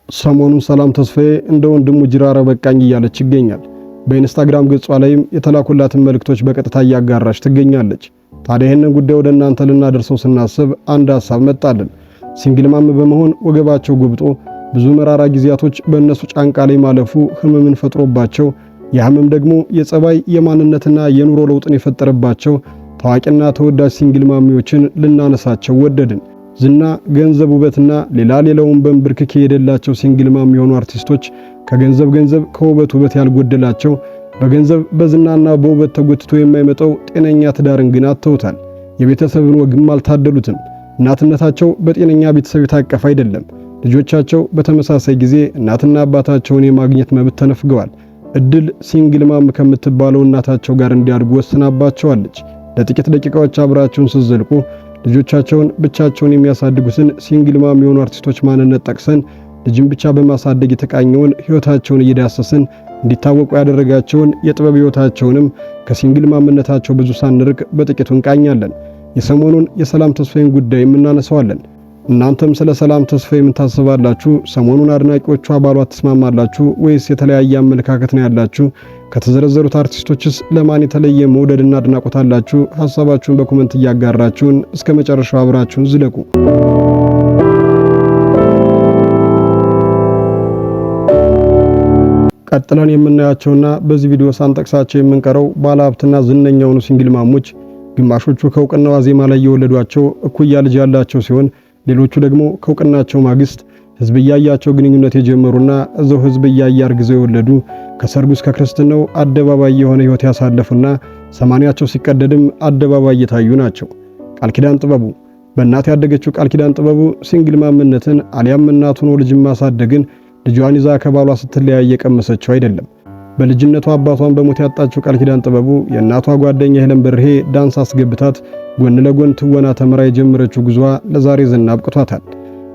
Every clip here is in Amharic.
ሰሞኑን ሰላም ተስፋዬ እንደ ወንድሙ ጅራራ በቃኝ እያለች ይገኛል። በኢንስታግራም ገጿ ላይም የተላኩላትን መልእክቶች በቀጥታ እያጋራች ትገኛለች። ታዲያ ይህንን ጉዳይ ወደ እናንተ ልናደርሰው ስናስብ አንድ ሐሳብ መጣልን። ሲንግል ማም በመሆን ወገባቸው ጎብጦ ብዙ መራራ ጊዜያቶች በእነሱ ጫንቃ ላይ ማለፉ ህመምን ፈጥሮባቸው ያህመም ደግሞ የጸባይ የማንነትና የኑሮ ለውጥን የፈጠረባቸው ታዋቂና ተወዳጅ ሲንግል ማሚዎችን ልናነሳቸው ወደድን። ዝና፣ ገንዘብ፣ ውበትና ሌላውን በንብርክክ የሄደላቸው ሲንግል ማም የሆኑ አርቲስቶች ከገንዘብ ከውበት ውበት ያልጎደላቸው በገንዘብ በዝናና በውበት ተጎትቶ የማይመጣው ጤነኛ ትዳርን ግን አጥተውታል። የቤተሰብን ወግም አልታደሉትም። እናትነታቸው በጤነኛ ቤተሰብ የታቀፈ አይደለም። ልጆቻቸው በተመሳሳይ ጊዜ እናትና አባታቸውን የማግኘት መብት ተነፍገዋል። እድል ሲንግል ማም ከምትባለው እናታቸው ጋር እንዲያድጉ ወስናባቸዋለች። ለጥቂት ደቂቃዎች አብራቸውን ሲዘልቁ ልጆቻቸውን ብቻቸውን የሚያሳድጉትን ሲንግል ማም የሆኑ አርቲስቶች ማንነት ጠቅሰን ልጅን ብቻ በማሳደግ የተቃኘውን ህይወታቸውን እየዳሰስን እንዲታወቁ ያደረጋቸውን የጥበብ ህይወታቸውንም ከሲንግል ማምነታቸው ብዙ ሳንርቅ በጥቂቱ እንቃኛለን። የሰሞኑን የሰላም ተስፋዬን ጉዳይ እናነሳዋለን። እናንተም ስለ ሰላም ተስፋዬ ምን ታስባላችሁ? ሰሞኑን አድናቂዎቿ ባሏ ተስማማላችሁ ወይስ የተለያየ አመለካከት ነው ያላችሁ? ከተዘረዘሩት አርቲስቶችስ ለማን የተለየ መውደድና አድናቆት አላችሁ? ሐሳባችሁን በኮሜንት እያጋራችሁን እስከ መጨረሻው አብራችሁን ዝለቁ። ቀጥለን የምናያቸውና በዚህ ቪዲዮ ሳንጠቅሳቸው የምንቀረው ባለሀብትና ዝነኛው ሲንግል ማሞች ግማሾቹ ከእውቅናው ዋዜማ ላይ የወለዷቸው እኩያ ልጅ ያላቸው ሲሆን ሌሎቹ ደግሞ ከእውቅናቸው ማግስት ህዝብ እያያቸው ግንኙነት የጀመሩና እዛው ህዝብ እያያ አርግዘው የወለዱ ከሰርጉ እስከ ክርስትናው አደባባይ የሆነ ህይወት ያሳለፉና ሰማንያቸው ሲቀደድም አደባባይ የታዩ ናቸው። ቃል ኪዳን ጥበቡ በእናት ያደገችው ቃል ኪዳን ጥበቡ ሲንግል ማምነትን አሊያም እናቱን ልጅን ማሳደግን ልጇን ይዛ ከባሏ ስትለያየ ቀመሰችው አይደለም። በልጅነቷ አባቷን በሞት ያጣችው ቃል ኪዳን ጥበቡ የእናቷ ጓደኛ ሄለን በርሄ ዳንስ አስገብታት ጎን ለጎን ትወና ተመራ የጀመረችው ጉዟ ለዛሬ ዝና አብቅቷታል።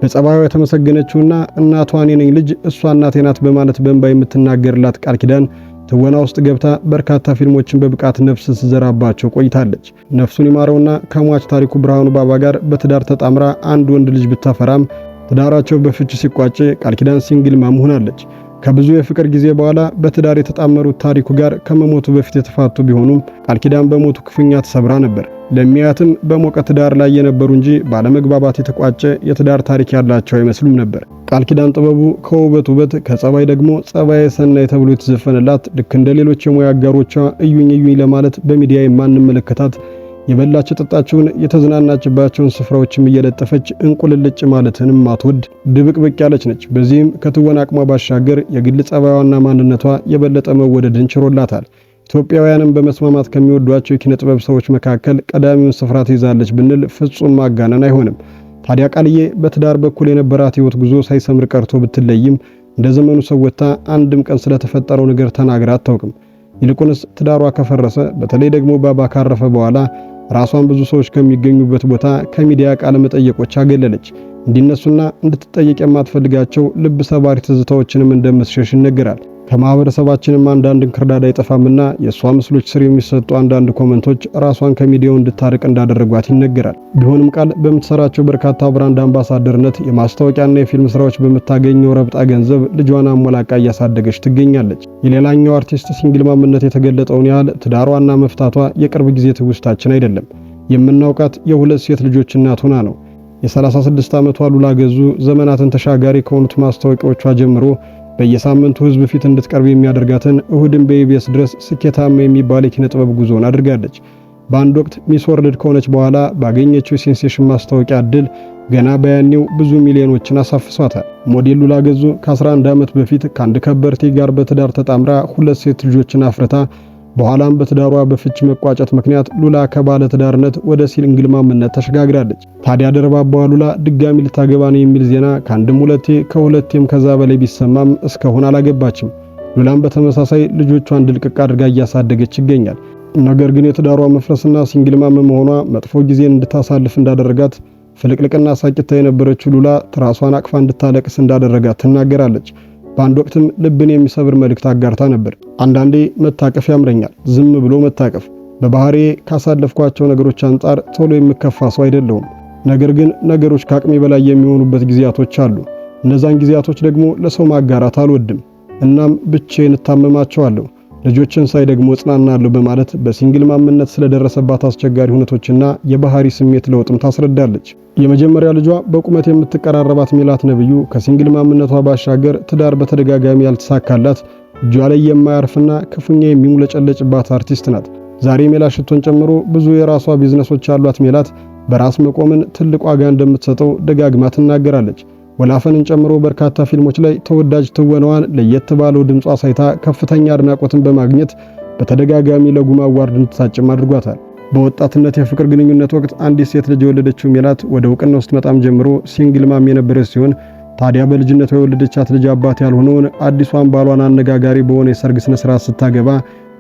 በጸባዩ የተመሰገነችውና እናቷ እኔ ነኝ ልጅ እሷ እናቴ ናት በማለት በእንባ የምትናገርላት ቃል ኪዳን ትወና ውስጥ ገብታ በርካታ ፊልሞችን በብቃት ነፍስ ስትዘራባቸው ቆይታለች። ነፍሱን ይማረውና ከሟች ታሪኩ ብርሃኑ ባባ ጋር በትዳር ተጣምራ አንድ ወንድ ልጅ ብታፈራም ትዳራቸው በፍች ሲቋጭ ቃል ኪዳን ሲንግል ማም ሆናለች። ከብዙ የፍቅር ጊዜ በኋላ በትዳር የተጣመሩት ታሪኩ ጋር ከመሞቱ በፊት የተፋቱ ቢሆኑም ቃል ኪዳን በሞቱ ክፉኛ ተሰብራ ነበር። ለሚያትም በሞቀ ትዳር ላይ የነበሩ እንጂ ባለመግባባት የተቋጨ የትዳር ታሪክ ያላቸው አይመስሉም ነበር። ቃል ኪዳን ጥበቡ ከውበት ውበት ከጸባይ ደግሞ ጸባይ ሰናይ ተብሎ የተዘፈነላት ልክ እንደ ሌሎች የሙያ አጋሮቿ እዩኝ ለማለት በሚዲያ የማንመለከታት የበላች ጠጣችውን የተዝናናችባቸውን ስፍራዎችም እየለጠፈች እንቁልልጭ ማለትንም ማትወድ ድብቅብቅ ያለች ነች። በዚህም ከትወና አቅሟ ባሻገር የግል ጸባይዋና ማንነቷ የበለጠ መወደድን ችሮላታል። ኢትዮጵያውያንም በመስማማት ከሚወዷቸው የኪነ ጥበብ ሰዎች መካከል ቀዳሚውን ስፍራ ትይዛለች ብንል ፍጹም ማጋነን አይሆንም። ታዲያ ቃልዬ በትዳር በኩል የነበራት ህይወት ጉዞ ሳይሰምር ቀርቶ ብትለይም እንደ ዘመኑ ሰው ወጥታ አንድም ቀን ስለተፈጠረው ነገር ተናግራ አታውቅም። ይልቁንስ ትዳሯ ከፈረሰ በተለይ ደግሞ ባባ ካረፈ በኋላ ራሷን ብዙ ሰዎች ከሚገኙበት ቦታ ከሚዲያ ቃለ መጠየቆች አገለለች። እንዲነሱና እንድትጠየቅ የማትፈልጋቸው ልብ ሰባሪ ትዝታዎችንም እንደምትሸሽ ይነገራል። ከማህበረሰባችንም አንዳንድ እንክርዳድ አይጠፋምና የሷ ምስሎች ስር የሚሰጡ አንዳንድ ኮሜንቶች ራሷን ከሚዲያው እንድታርቅ እንዳደረጓት ይነገራል። ቢሆንም ቃል በምትሰራቸው በርካታ ብራንድ አምባሳደርነት የማስታወቂያና የፊልም ስራዎች በምታገኘው ረብጣ ገንዘብ ልጇን አሞላቃ እያሳደገች ትገኛለች። የሌላኛው አርቲስት ሲንግል ማምነት የተገለጠውን ያህል ትዳሯና መፍታቷ የቅርብ ጊዜ ትውስታችን አይደለም። የምናውቃት የሁለት ሴት ልጆች እናት ሆና ነው። የ36 ዓመቷ ሉላ ገዙ ዘመናትን ተሻጋሪ ከሆኑት ማስታወቂያዎቿ ጀምሮ በየሳምንቱ ህዝብ ፊት እንድትቀርብ የሚያደርጋትን እሁድን በኢቢኤስ ድረስ ስኬታማ የሚባል የኪነ ጥበብ ጉዞን አድርጋለች። በአንድ ወቅት ሚስ ወርልድ ከሆነች በኋላ ባገኘችው የሴንሴሽን ማስታወቂያ እድል ገና በያኔው ብዙ ሚሊዮኖችን አሳፍሷታል። ሞዴል ሉላ ገዙ ከ11 ዓመት በፊት ከአንድ ከበርቴ ጋር በትዳር ተጣምራ ሁለት ሴት ልጆችን አፍርታ በኋላም በትዳሯ በፍች መቋጨት ምክንያት ሉላ ከባለ ትዳርነት ወደ ሲንግል ማምነት ተሸጋግራለች። ታዲያ ደርባባዋ ሉላ ድጋሚ ልታገባ ነው የሚል ዜና ከአንድም ሁለቴ ከሁለቴም ከዛ በላይ ቢሰማም እስካሁን አላገባችም። ሉላም በተመሳሳይ ልጆቿን ድልቅቅ አድርጋ እያሳደገች ይገኛል። ነገር ግን የትዳሯ መፍረስና ሲንግል ማም መሆኗ መጥፎ ጊዜን እንድታሳልፍ እንዳደረጋት ፍልቅልቅና ሳቂታ የነበረችው ሉላ ትራሷን አቅፋ እንድታለቅስ እንዳደረጋት ትናገራለች። በአንድ ወቅትም ልብን የሚሰብር መልእክት አጋርታ ነበር። አንዳንዴ መታቀፍ ያምረኛል፣ ዝም ብሎ መታቀፍ። በባህሬ ካሳለፍኳቸው ነገሮች አንጻር ቶሎ የምከፋ ሰው አይደለሁም። ነገር ግን ነገሮች ከአቅሜ በላይ የሚሆኑበት ጊዜያቶች አሉ። እነዛን ጊዜያቶች ደግሞ ለሰው ማጋራት አልወድም። እናም ብቻዬን እታመማቸዋለሁ። ልጆችን ሳይ ደግሞ እጽናናለሁ በማለት በሲንግል ማምነት ስለደረሰባት አስቸጋሪ ሁኔታዎችና የባህሪ ስሜት ለውጥም ታስረዳለች። የመጀመሪያ ልጇ በቁመት የምትቀራረባት ሜላት ነብዩ ከሲንግል ማምነቷ ባሻገር ትዳር በተደጋጋሚ ያልተሳካላት እጇ ላይ የማያርፍና ክፉኛ የሚሙለጨለጭባት አርቲስት ናት። ዛሬ ሜላት ሽቶን ጨምሮ ብዙ የራሷ ቢዝነሶች ያሏት ሜላት በራስ መቆምን ትልቅ ዋጋ እንደምትሰጠው ደጋግማ ትናገራለች። ወላፈንን ጨምሮ በርካታ ፊልሞች ላይ ተወዳጅ ትወናዋን ለየት ባለው ድምጿ ሳይታ ከፍተኛ አድናቆትን በማግኘት በተደጋጋሚ ለጉማ አዋርድ እንድትሳጭም አድርጓታል። በወጣትነት የፍቅር ግንኙነት ወቅት አንዲት ሴት ልጅ የወለደችው ሜላት ወደ እውቅና ውስጥ መጣም ጀምሮ ሲንግል ማም የነበረች ሲሆን ታዲያ በልጅነቷ የወለደቻት ልጅ አባት ያልሆነውን አዲሷን ባሏን አነጋጋሪ በሆነ የሰርግ ስነ ስርዓት ስታገባ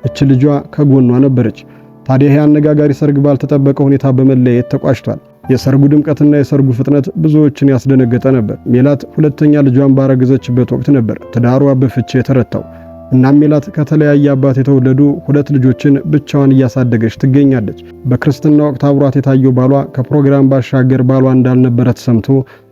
እች ልጇ ከጎኗ ነበረች። ታዲያ ይህ አነጋጋሪ ሰርግ ባልተጠበቀ ሁኔታ በመለየት ተቋጭቷል። የሰርጉ ድምቀትና የሰርጉ ፍጥነት ብዙዎችን ያስደነገጠ ነበር። ሜላት ሁለተኛ ልጇን ባረገዘችበት ወቅት ነበር ትዳሯ በፍቺ የተረታው። እናም ሜላት ከተለያየ አባት የተወለዱ 2 ልጆችን ብቻዋን እያሳደገች ትገኛለች። በክርስትና ወቅት አብሯት የታየው ባሏ ከፕሮግራም ባሻገር ባሏ እንዳልነበረ ተሰምቶ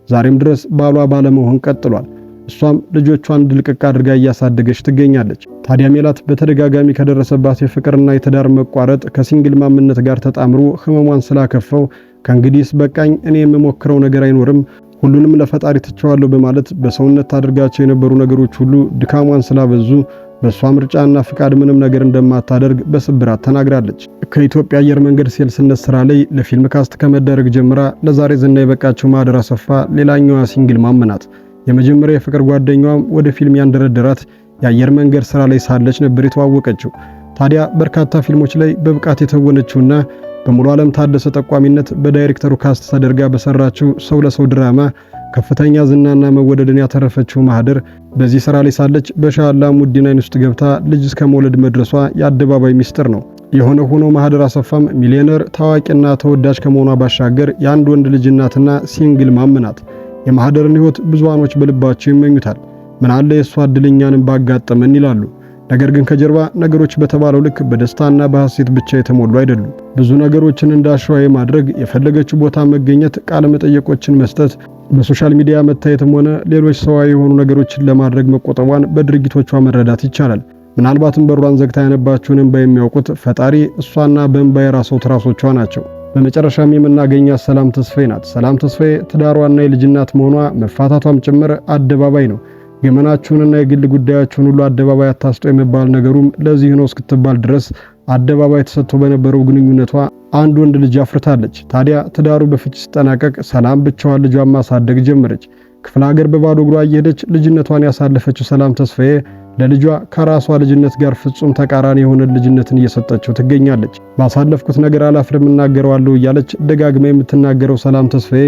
ዛሬም ድረስ ባሏ ባለመሆን ቀጥሏል። እሷም ልጆቿን ድልቅቅ አድርጋ እያሳደገች ትገኛለች። ታዲያ ሜላት በተደጋጋሚ ከደረሰባት የፍቅርና የትዳር መቋረጥ ከሲንግል ማምነት ጋር ተጣምሮ ህመሟን ስላከፈው ከእንግዲህስ በቃኝ፣ እኔ የምሞክረው ነገር አይኖርም፣ ሁሉንም ለፈጣሪ ትቸዋለሁ በማለት በሰውነት ታደርጋቸው የነበሩ ነገሮች ሁሉ ድካሟን ስላበዙ በሷ ምርጫና ፍቃድ ምንም ነገር እንደማታደርግ በስብራት ተናግራለች። ከኢትዮጵያ አየር መንገድ ሴልስነት ስራ ላይ ለፊልም ካስት ከመደረግ ጀምራ ለዛሬ ዝና የበቃችው ማህደር አሰፋ ሌላኛዋ ሲንግል ማም ናት። የመጀመሪያ የፍቅር ጓደኛዋም ወደ ፊልም ያንደረደራት የአየር መንገድ ስራ ላይ ሳለች ነበር የተዋወቀችው። ታዲያ በርካታ ፊልሞች ላይ በብቃት የተወነችውና በሙሉ ዓለም ታደሰ ጠቋሚነት በዳይሬክተሩ ካስት ተደርጋ በሰራችው ሰው ለሰው ድራማ ከፍተኛ ዝናና መወደድን ያተረፈችው ማህደር በዚህ ስራ ላይ ሳለች በሻላ ሙዲን አይን ውስጥ ገብታ ልጅ እስከ መውለድ መድረሷ የአደባባይ ሚስጥር ነው። የሆነ ሆኖ ማህደር አሰፋም ሚሊዮነር ታዋቂና ተወዳጅ ከመሆኗ ባሻገር የአንድ ወንድ ልጅ እናትና ሲንግል ማም ናት። የማህደርን ህይወት ብዙዎች በልባቸው ይመኙታል። ምን አለ የሷ እድለኛንም ባጋጠመን ይላሉ። ነገር ግን ከጀርባ ነገሮች በተባለው ልክ በደስታና በሐሴት ብቻ የተሞሉ አይደሉም። ብዙ ነገሮችን እንዳሻው ማድረግ፣ የፈለገችው ቦታ መገኘት፣ ቃለ መጠየቆችን መስጠት፣ በሶሻል ሚዲያ መታየትም ሆነ ሌሎች ሰዋዊ የሆኑ ነገሮችን ለማድረግ መቆጠቧን በድርጊቶቿ መረዳት ይቻላል። ምናልባትም በሯን ዘግታ ያነባችውን እንባ የሚያውቁት ፈጣሪ እሷና በእንባ የራሰው ትራሶቿ ናቸው። በመጨረሻም የምናገኛት ሰላም ተስፋዬ ናት። ሰላም ተስፋዬ ትዳሯና የልጅ እናት መሆኗ መፋታቷም ጭምር አደባባይ ነው። ገመናችሁንና የግል ጉዳያችሁን ሁሉ አደባባይ አታስጡ የሚባል ነገሩም ለዚህ ነው እስክትባል ድረስ አደባባይ ተሰጥቶ በነበረው ግንኙነቷ አንድ ወንድ ልጅ አፍርታለች። ታዲያ ትዳሩ በፍቺ ሲጠናቀቅ ሰላም ብቻዋን ልጇን ማሳደግ ጀመረች። ክፍለ ሀገር በባዶ እግሯ እየሄደች ልጅነቷን ያሳለፈችው ሰላም ተስፋዬ ለልጇ ከራሷ ልጅነት ጋር ፍጹም ተቃራኒ የሆነ ልጅነትን እየሰጠችው ትገኛለች። ባሳለፍኩት ነገር አላፍርም እናገረዋለሁ እያለች ደጋግማ የምትናገረው ሰላም ተስፋዬ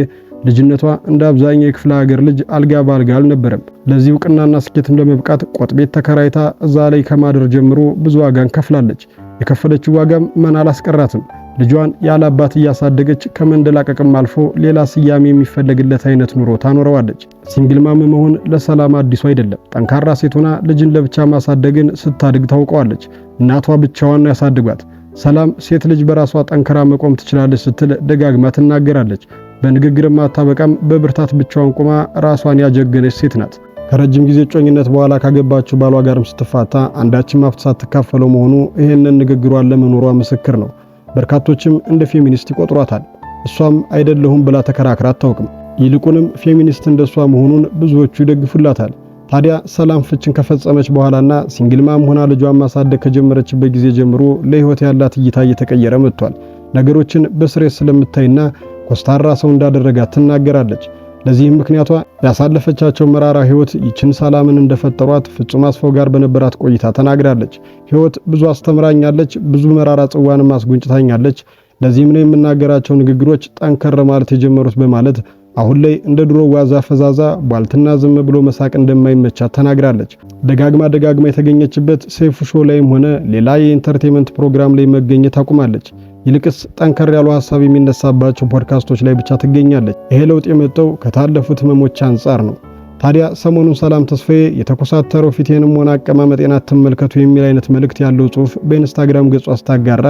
ልጅነቷ እንደ አብዛኛው የክፍለ ሀገር ልጅ አልጋ ባልጋ አልነበረም። ለዚህ እውቅናና ስኬትም ለመብቃት ቆጥ ቤት ተከራይታ እዛ ላይ ከማደር ጀምሮ ብዙ ዋጋን ከፍላለች። የከፈለችው ዋጋም መና አላስቀራትም። ልጇን ያለ አባት እያሳደገች ከመንደላቀቅም አልፎ ሌላ ስያሜ የሚፈለግለት አይነት ኑሮ ታኖረዋለች። ሲንግል ማም መሆን ለሰላም አዲሱ አይደለም። ጠንካራ ሴት ሆና ልጅን ለብቻ ማሳደግን ስታድግ ታውቀዋለች። እናቷ ብቻዋን ያሳድጓት። ሰላም ሴት ልጅ በራሷ ጠንክራ መቆም ትችላለች ስትል ደጋግማ ትናገራለች። በንግግርም አታበቃም። በብርታት ብቻዋን ቆማ ራሷን ያጀገነች ሴት ናት። ከረጅም ጊዜ ጮኝነት በኋላ ካገባችው ባሏ ጋርም ስትፋታ አንዳችም ሀብት ሳትካፈለው መሆኑ ይሄንን ንግግሯን ለመኖሯ ምስክር ነው። በርካቶችም እንደ ፌሚኒስት ይቆጥሯታል። እሷም አይደለሁም ብላ ተከራክራ አታውቅም። ይልቁንም ፌሚኒስት እንደሷ መሆኑን ብዙዎቹ ይደግፉላታል። ታዲያ ሰላም ፍቺን ከፈጸመች በኋላና ሲንግል ማም ሆና ልጇን ማሳደግ ከጀመረችበት ጊዜ ጀምሮ ለህይወት ያላት እይታ እየተቀየረ መጥቷል። ነገሮችን በስሬት ስለምታይና ኮስታራ ሰው እንዳደረጋት ትናገራለች። ለዚህም ምክንያቷ ያሳለፈቻቸው መራራ ህይወት ይችን ሰላምን እንደፈጠሯት ፍጹም አስፋው ጋር በነበራት ቆይታ ተናግራለች። ህይወት ብዙ አስተምራኛለች፣ ብዙ መራራ ጽዋንም አስጉንጭታኛለች። ለዚህም ነው የምናገራቸው ንግግሮች ጠንከር ማለት የጀመሩት በማለት አሁን ላይ እንደ ድሮ ዋዛ ፈዛዛ ቧልትና ዝም ብሎ መሳቅ እንደማይመቻት ተናግራለች። ደጋግማ የተገኘችበት ሰይፉ ሾው ላይም ሆነ ሌላ የኢንተርቴይንመንት ፕሮግራም ላይ መገኘት አቁማለች። ይልቅስ ጠንከር ያሉ ሐሳብ የሚነሳባቸው ፖድካስቶች ላይ ብቻ ትገኛለች። ይሄ ለውጥ የመጣው ከታለፉት ህመሞች አንጻር ነው። ታዲያ ሰሞኑን ሰላም ተስፋዬ የተኮሳተረው ፊቴንም ሆነ አቀማመጤን አትመልከቱ የሚል አይነት መልእክት ያለው ጽሑፍ በኢንስታግራም ገጿ አስታጋራ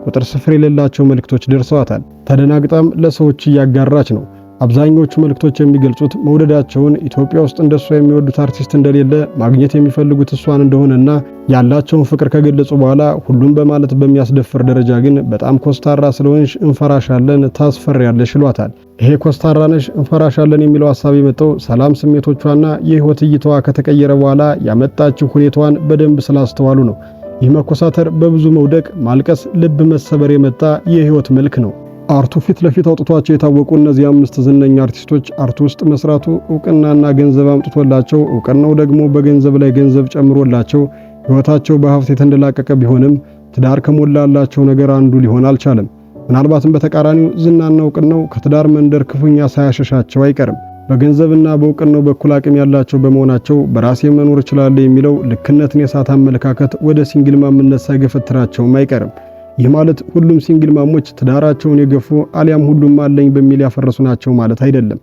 ቁጥር ስፍር የሌላቸው መልእክቶች ደርሰዋታል። ተደናግጣም ለሰዎች እያጋራች ነው። አብዛኞቹ መልእክቶች የሚገልጹት መውደዳቸውን፣ ኢትዮጵያ ውስጥ እንደሷ የሚወዱት አርቲስት እንደሌለ፣ ማግኘት የሚፈልጉት እሷን እንደሆነና ያላቸውን ፍቅር ከገለጹ በኋላ ሁሉም በማለት በሚያስደፍር ደረጃ ግን በጣም ኮስታራ ስለሆንሽ እንፈራሻለን፣ ታስፈሪያለሽ ይሏታል። ይሄ ኮስታራ ነሽ እንፈራሻለን የሚለው ሐሳብ የመጣው ሰላም ስሜቶቿና የህይወት እይታዋ ከተቀየረ በኋላ ያመጣችው ሁኔታዋን በደንብ ስላስተዋሉ ነው። ይህ መኮሳተር፣ በብዙ መውደቅ፣ ማልቀስ፣ ልብ መሰበር የመጣ የህይወት መልክ ነው። አርቱ ፊት ለፊት አውጥቷቸው የታወቁ እነዚህ 5 ዝነኛ አርቲስቶች አርቱ ውስጥ መስራቱ እውቅናና ገንዘብ አምጥቶላቸው፣ እውቅናው ደግሞ በገንዘብ ላይ ገንዘብ ጨምሮላቸው ህይወታቸው በሀብት የተንደላቀቀ ቢሆንም ትዳር ከሞላላቸው ነገር አንዱ ሊሆን አልቻለም። ምናልባትም በተቃራኒው ዝናና እውቅናው ከትዳር መንደር ክፉኛ ሳያሸሻቸው አይቀርም። በገንዘብና በእውቅናው በኩል አቅም ያላቸው በመሆናቸው በራሴ መኖር እችላለሁ የሚለው ልክነትን የሳተ አመለካከት ወደ ሲንግል ማምነት ሳይገፈትራቸውም አይቀርም። ይህ ማለት ሁሉም ሲንግል ማሞች ትዳራቸውን የገፉ አሊያም ሁሉም አለኝ በሚል ያፈረሱ ናቸው ማለት አይደለም።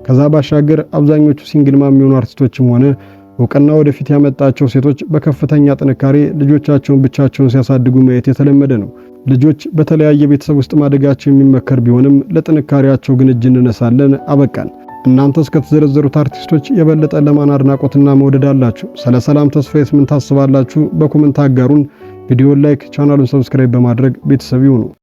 ከዛ ባሻገር አብዛኞቹ ሲንግል ማም የሆኑ አርቲስቶችም ሆነ እውቅና ወደፊት ያመጣቸው ሴቶች በከፍተኛ ጥንካሬ ልጆቻቸውን ብቻቸውን ሲያሳድጉ ማየት የተለመደ ነው። ልጆች በተለያየ ቤተሰብ ውስጥ ማደጋቸው የሚመከር ቢሆንም ለጥንካሬያቸው ግን እጅ እንነሳለን። አበቃን። እናንተ እስከተዘረዘሩት አርቲስቶች የበለጠ ለማን አድናቆትና መውደድ አላችሁ? ስለ ሰላም ተስፋዬስ ምን ታስባላችሁ? በኮሜንት አጋሩን። ቪዲዮውን ላይክ፣ ቻናሉን ሰብስክራይብ በማድረግ ቤተሰብ ይሁኑ።